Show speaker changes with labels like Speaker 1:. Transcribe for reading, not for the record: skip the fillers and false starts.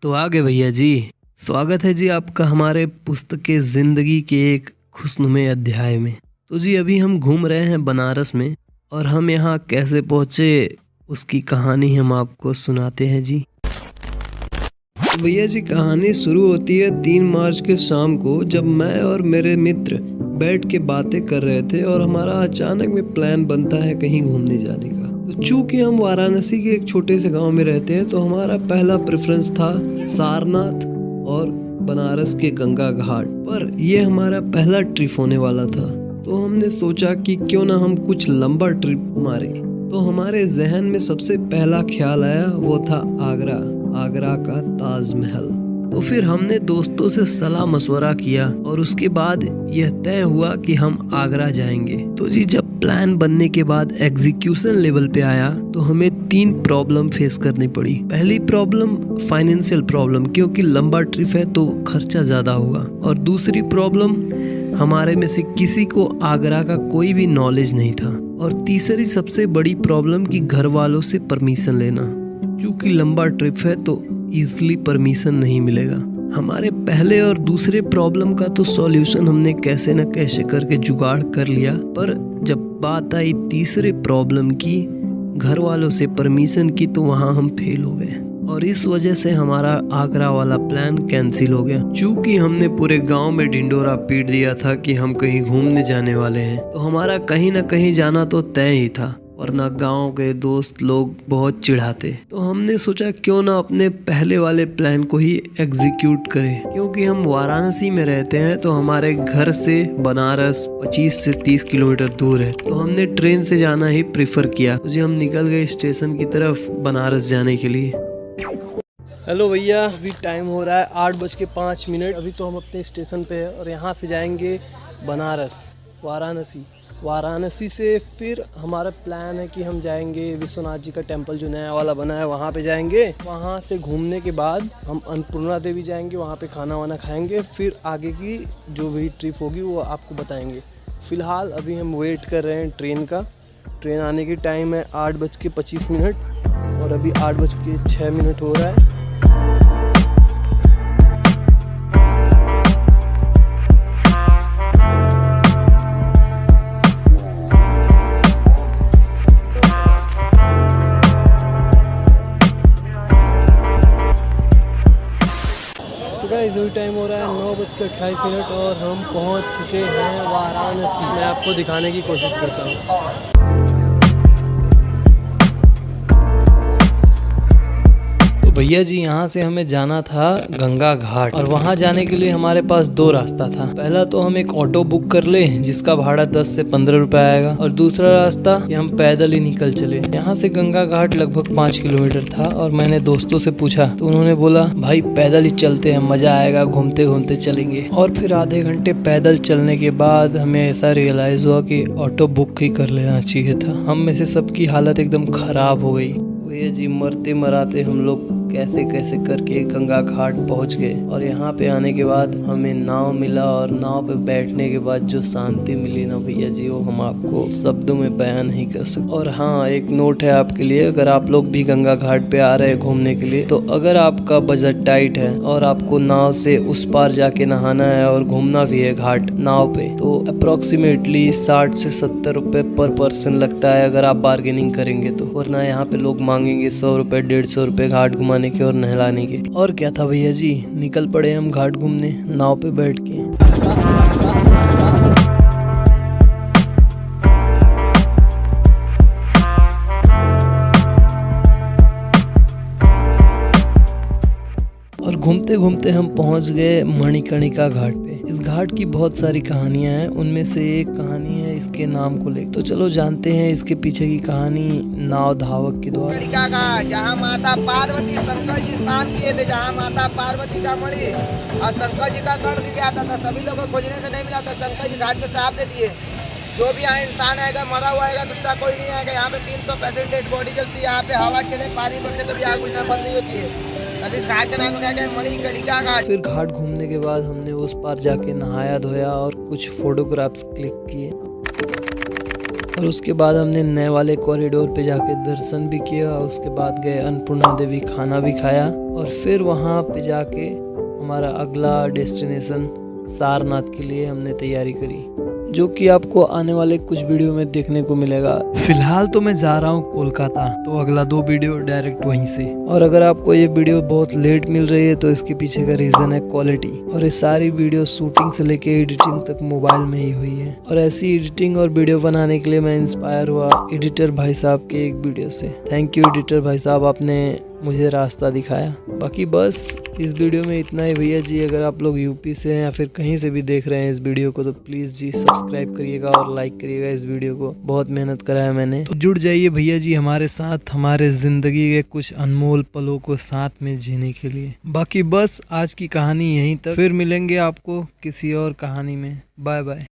Speaker 1: तो आ गए भैया जी। स्वागत है जी आपका हमारे पुस्तक के ज़िंदगी के एक खुशनुमे अध्याय में। तो जी अभी हम घूम रहे हैं बनारस में और हम यहाँ कैसे पहुँचे उसकी कहानी हम आपको सुनाते हैं जी। तो भैया जी कहानी शुरू होती है 3 मार्च के शाम को, जब मैं और मेरे मित्र बैठ के बातें कर रहे थे और हमारा अचानक में प्लान बनता है कहीं घूमने जाने का। तो चूंकि हम वाराणसी के एक छोटे से गांव में रहते हैं तो हमारा पहला प्रेफरेंस था सारनाथ और बनारस के गंगा घाट पर। यह हमारा पहला ट्रिप होने वाला था, तो हमने सोचा कि क्यों ना हम कुछ लंबा ट्रिप मारे। तो हमारे जहन में सबसे पहला ख्याल आया वो था आगरा का ताजमहल। तो फिर हमने दोस्तों से सलाह मशवरा किया और उसके बाद यह तय हुआ कि हम आगरा जाएंगे। तो जी जब प्लान बनने के बाद एग्जीक्यूशन लेवल पे आया तो हमें 3 प्रॉब्लम फेस करनी पड़ी। पहली प्रॉब्लम फाइनेंशियल प्रॉब्लम, क्योंकि लंबा ट्रिप है तो खर्चा ज़्यादा होगा। और दूसरी प्रॉब्लम, हमारे में से किसी को आगरा का कोई भी नॉलेज नहीं था। और तीसरी सबसे बड़ी प्रॉब्लम कि घर वालों से परमिशन लेना, क्योंकि लंबा ट्रिप है तो ईजिली परमिशन नहीं मिलेगा। हमारे पहले और दूसरे प्रॉब्लम का तो सॉल्यूशन हमने कैसे न कैसे करके जुगाड़ कर लिया, पर जब बात आई तीसरे प्रॉब्लम की, घर वालों से परमिशन की, तो वहाँ हम फेल हो गए और इस वजह से हमारा आगरा वाला प्लान कैंसिल हो गया। चूँकि हमने पूरे गांव में ढिंडोरा पीट दिया था कि हम कहीं घूमने जाने वाले हैं, तो हमारा कहीं ना कहीं जाना तो तय ही था, वरना गांव के दोस्त लोग बहुत चिढ़ाते। तो हमने सोचा क्यों ना अपने पहले वाले प्लान को ही एग्जीक्यूट करें। क्योंकि हम वाराणसी में रहते हैं तो हमारे घर से बनारस 25 से 30 किलोमीटर दूर है, तो हमने ट्रेन से जाना ही प्रेफर किया। तो जी हम निकल गए स्टेशन की तरफ बनारस जाने के लिए। हेलो भैया, अभी टाइम हो रहा है 8:05। अभी तो हम अपने स्टेशन पे हैं और यहाँ से जाएंगे बनारस, वाराणसी से फिर हमारा प्लान है कि हम जाएंगे विश्वनाथ जी का टेम्पल जो नया वाला बना है वहाँ पे जाएंगे। वहाँ से घूमने के बाद हम अन्नपूर्णा देवी जाएंगे, वहाँ पे खाना वाना खाएंगे, फिर आगे की जो भी ट्रिप होगी वो आपको बताएंगे। फ़िलहाल अभी हम वेट कर रहे हैं ट्रेन का। ट्रेन आने की टाइम है 8:25 और अभी 8:06 हो रहा है। अभी टाइम हो रहा है 9:28 और हम पहुंच चुके हैं वाराणसी। मैं आपको दिखाने की कोशिश करता हूं। भैया जी यहाँ से हमें जाना था गंगा घाट और वहाँ जाने के लिए हमारे पास 2 रास्ता था। पहला तो हम एक ऑटो बुक कर ले जिसका भाड़ा 10 से 15 रुपए आएगा, और दूसरा रास्ता कि हम पैदल ही निकल चले। यहाँ से गंगा घाट लगभग 5 किलोमीटर था और मैंने दोस्तों से पूछा तो उन्होंने बोला भाई पैदल ही चलते हैं, मजा आएगा, घूमते घूमते चलेंगे। और फिर आधे घंटे पैदल चलने के बाद हमें ऐसा रियलाइज हुआ कि ऑटो बुक ही कर लेना चाहिए था। हम में से सबकी हालत एकदम खराब हो गई। भैया जी मरते मराते हम लोग कैसे कैसे करके गंगा घाट पहुंच गए और यहाँ पे आने के बाद हमें नाव मिला और नाव पे बैठने के बाद जो शांति मिली ना भैया जी, वो हम आपको शब्दों में बयान नहीं कर सकते। और हाँ, एक नोट है आपके लिए, अगर आप लोग भी गंगा घाट पे आ रहे हैं घूमने के लिए, तो अगर आपका बजट टाइट है और आपको नाव से उस पार जाके नहाना है और घूमना भी है घाट नाव पे, तो अप्रोक्सीमेटली 60 से 70 रुपए पर पर्सन लगता है अगर आप बार्गेनिंग करेंगे तो। वरना यहाँ पे लोग मांगेंगे 100 रुपए 150 रुपए घाट घुमाने के और नहलाने के। और क्या था भैया जी, निकल पड़े हम घाट घूमने नाव पे बैठ के। और घूमते घूमते हम पहुंच गए मणिकर्णिका घाट पे। इस घाट की बहुत सारी कहानियां हैं, उनमें से एक कहानी है इसके नाम को लेकर। तो चलो जानते हैं इसके पीछे की कहानी नाव धावक के द्वारा।
Speaker 2: मणिकर्णिका घाट, जहाँ माता पार्वती शंकर जी स्नान किए थे, जहाँ माता पार्वती का मणि और शंकर जी का कर्ण गया था। सभी लोगों को खोजने से नहीं मिला था, शंकर जी घाट के साफ दे दिए। जो भी यहाँ इंसान आएगा मरा हुआ आएगा, दूसरा कोई नहीं आएगा। यहाँ पे 300% डेड बॉडी चलती है। यहाँ पे हवा चले, पानी पर से कभी आग बुझना बंद नहीं होती है। अभी इस घाट का नाम क्या है? मणिकर्णिका घाट।
Speaker 1: फिर घाट घूमने के बाद हमने उस पार जाके नहाया धोया और कुछ फोटोग्राफ्स क्लिक किए। और उसके बाद हमने नए वाले कॉरिडोर पे जाके दर्शन भी किया। उसके बाद गए अन्नपूर्णा देवी, खाना भी खाया और फिर वहाँ पे जाके हमारा अगला डेस्टिनेशन सारनाथ के लिए हमने तैयारी करी, जो कि आपको आने वाले कुछ वीडियो में देखने को मिलेगा। फिलहाल तो मैं जा रहा हूँ कोलकाता, तो अगला 2 वीडियो डायरेक्ट वहीं से। और अगर आपको ये वीडियो बहुत लेट मिल रही है तो इसके पीछे का रीज़न है क्वालिटी। और ये सारी वीडियो शूटिंग से लेके एडिटिंग तक मोबाइल में ही हुई है। और ऐसी एडिटिंग और वीडियो बनाने के लिए मैं इंस्पायर हुआ एडिटर भाई साहब के एक वीडियो से। थैंक यू एडिटर भाई साहब, आपने मुझे रास्ता दिखाया। बाकी बस इस वीडियो में इतना ही भैया जी। अगर आप लोग यूपी से हैं या फिर कहीं से भी देख रहे हैं इस वीडियो को तो प्लीज़ जी सब्सक्राइब करिएगा और लाइक करिएगा इस वीडियो को। बहुत मेहनत करा है मैंने, तो जुड़ जाइए भैया जी हमारे साथ, हमारे ज़िंदगी के कुछ अनमोल पलों को साथ में जीने के लिए। बाकी बस आज की कहानी यहीं तक, फिर मिलेंगे आपको किसी और कहानी में। Bye bye.